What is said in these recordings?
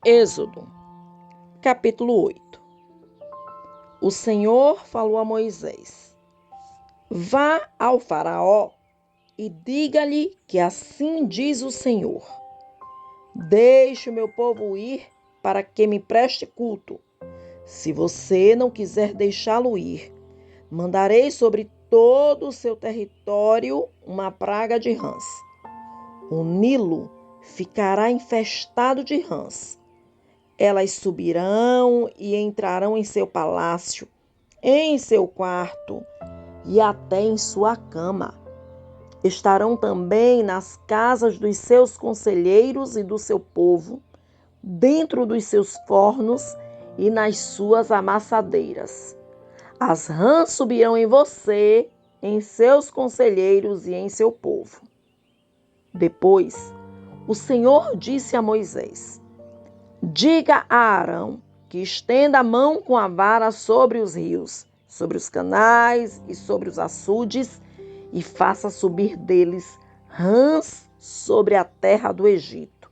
Êxodo, capítulo 8. O Senhor falou a Moisés: Vá ao Faraó e diga-lhe que assim diz o Senhor: Deixe o meu povo ir para que me preste culto. Se você não quiser deixá-lo ir, mandarei sobre todo o seu território uma praga de rãs. O Nilo ficará infestado de rãs. Elas subirão e entrarão em seu palácio, em seu quarto e até em sua cama. Estarão também nas casas dos seus conselheiros e do seu povo, dentro dos seus fornos e nas suas amassadeiras. As rãs subirão em você, em seus conselheiros e em seu povo. Depois, o Senhor disse a Moisés: Diga a Arão que estenda a mão com a vara sobre os rios, sobre os canais e sobre os açudes, e faça subir deles rãs sobre a terra do Egito.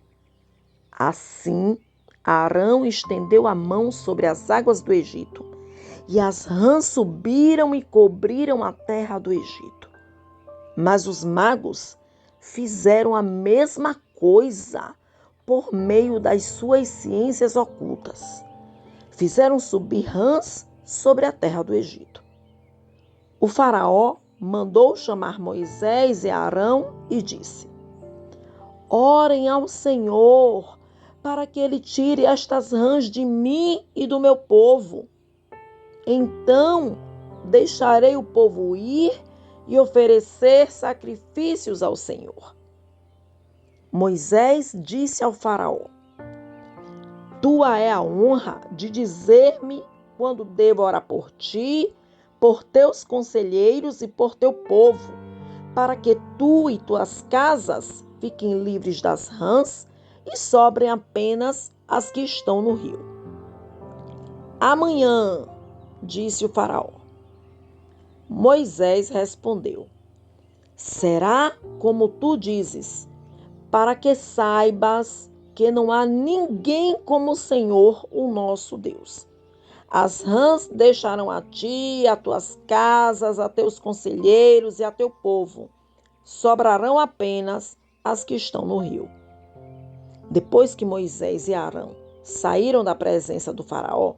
Assim, Arão estendeu a mão sobre as águas do Egito, e as rãs subiram e cobriram a terra do Egito. Mas os magos fizeram a mesma coisa por meio das suas ciências ocultas. Fizeram subir rãs sobre a terra do Egito. O faraó mandou chamar Moisés e Arão e disse: Orem ao Senhor para que ele tire estas rãs de mim e do meu povo. Então deixarei o povo ir e oferecer sacrifícios ao Senhor. Moisés disse ao faraó: Tua é a honra de dizer-me quando devo orar por ti, por teus conselheiros e por teu povo, para que tu e tuas casas fiquem livres das rãs e sobrem apenas as que estão no rio. Amanhã, disse o faraó. Moisés respondeu: Será como tu dizes, para que saibas que não há ninguém como o Senhor, o nosso Deus. As rãs deixarão a ti, a tuas casas, a teus conselheiros e a teu povo. Sobrarão apenas as que estão no rio. Depois que Moisés e Arão saíram da presença do faraó,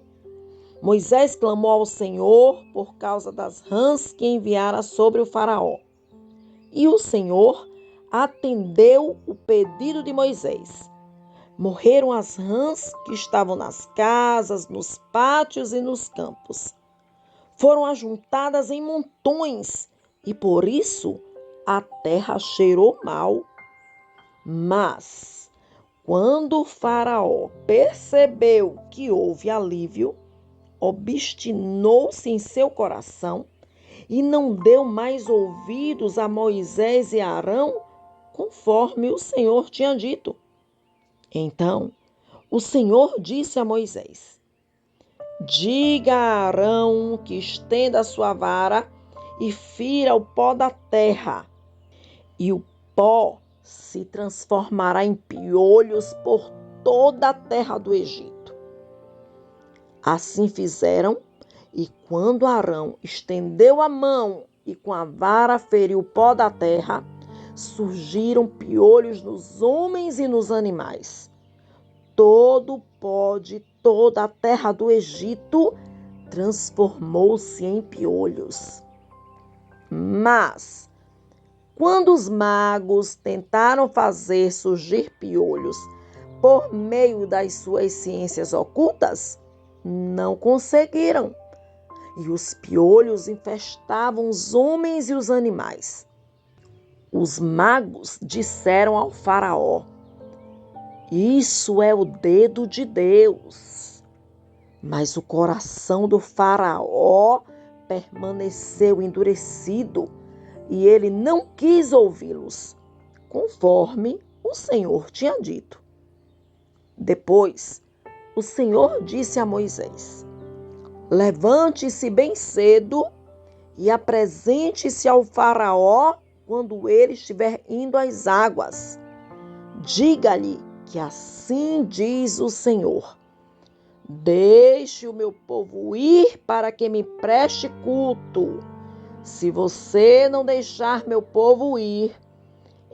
Moisés clamou ao Senhor por causa das rãs que enviara sobre o faraó. E o Senhor atendeu o pedido de Moisés. Morreram as rãs que estavam nas casas, nos pátios e nos campos. Foram ajuntadas em montões e por isso a terra cheirou mal. Mas, quando o faraó percebeu que houve alívio, obstinou-se em seu coração e não deu mais ouvidos a Moisés e a Arão, conforme o Senhor tinha dito. Então, o Senhor disse a Moisés: Diga a Arão que estenda a sua vara e fira o pó da terra, e o pó se transformará em piolhos por toda a terra do Egito. Assim fizeram, e quando Arão estendeu a mão e com a vara feriu o pó da terra, surgiram piolhos nos homens e nos animais. Todo o pó de toda a terra do Egito transformou-se em piolhos. Mas, quando os magos tentaram fazer surgir piolhos por meio das suas ciências ocultas, não conseguiram. E os piolhos infestavam os homens e os animais. Os magos disseram ao faraó: Isso é o dedo de Deus. Mas o coração do faraó permaneceu endurecido e ele não quis ouvi-los, conforme o Senhor tinha dito. Depois, o Senhor disse a Moisés: Levante-se bem cedo e apresente-se ao faraó quando ele estiver indo às águas. Diga-lhe que assim diz o Senhor: deixe o meu povo ir para que me preste culto. Se você não deixar meu povo ir,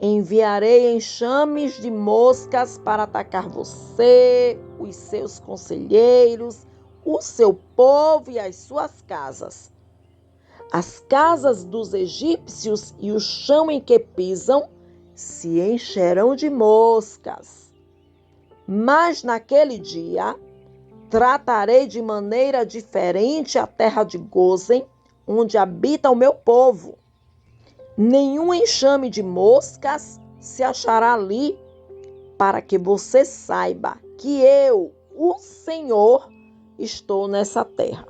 enviarei enxames de moscas para atacar você, os seus conselheiros, o seu povo e as suas casas. As casas dos egípcios e o chão em que pisam se encherão de moscas. Mas naquele dia, tratarei de maneira diferente a terra de Gósen, onde habita o meu povo. Nenhum enxame de moscas se achará ali, para que você saiba que eu, o Senhor, estou nessa terra.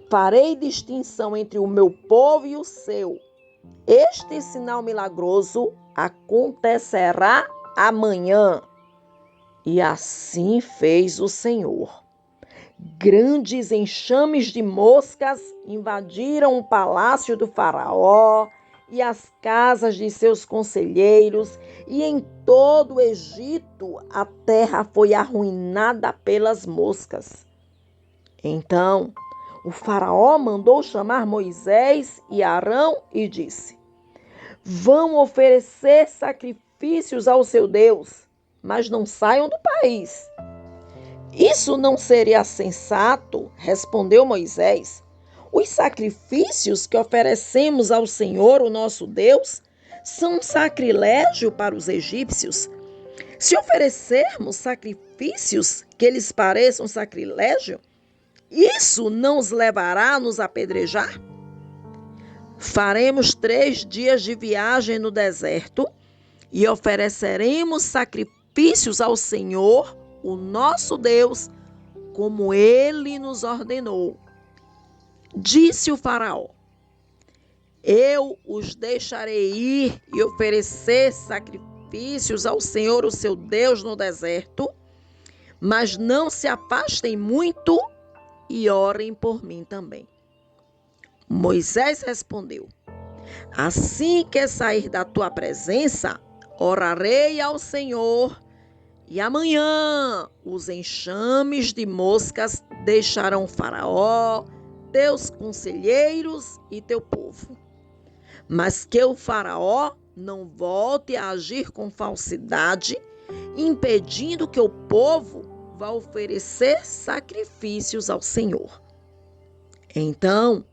Farei distinção entre o meu povo e o seu. Este sinal milagroso acontecerá amanhã. E assim fez o Senhor. Grandes enxames de moscas invadiram o palácio do faraó e as casas de seus conselheiros, e em todo o Egito a terra foi arruinada pelas moscas. Então o faraó mandou chamar Moisés e Arão e disse: vão oferecer sacrifícios ao seu Deus, mas não saiam do país. Isso não seria sensato, respondeu Moisés. Os sacrifícios que oferecemos ao Senhor, o nosso Deus, são um sacrilégio para os egípcios. Se oferecermos sacrifícios que lhes pareçam sacrilégio, isso não os levará a nos apedrejar? Faremos 3 dias de viagem no deserto e ofereceremos sacrifícios ao Senhor, o nosso Deus, como Ele nos ordenou. Disse o faraó: eu os deixarei ir e oferecer sacrifícios ao Senhor, o seu Deus, no deserto, mas não se afastem muito e orem por mim também. Moisés respondeu: assim que sair da tua presença, orarei ao Senhor, e amanhã os enxames de moscas deixarão Faraó, teus conselheiros e teu povo. Mas que o Faraó não volte a agir com falsidade, impedindo que o povo vá oferecer sacrifícios ao Senhor. Então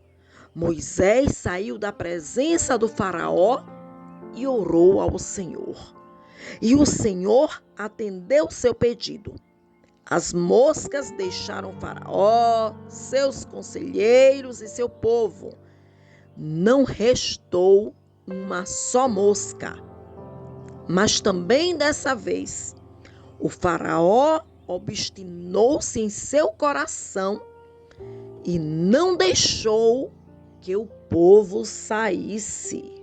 Moisés saiu da presença do Faraó e orou ao Senhor. E o Senhor atendeu seu pedido. As moscas deixaram Faraó, seus conselheiros e seu povo. Não restou uma só mosca. Mas também dessa vez, o Faraó obstinou-se em seu coração e não deixou que o povo saísse.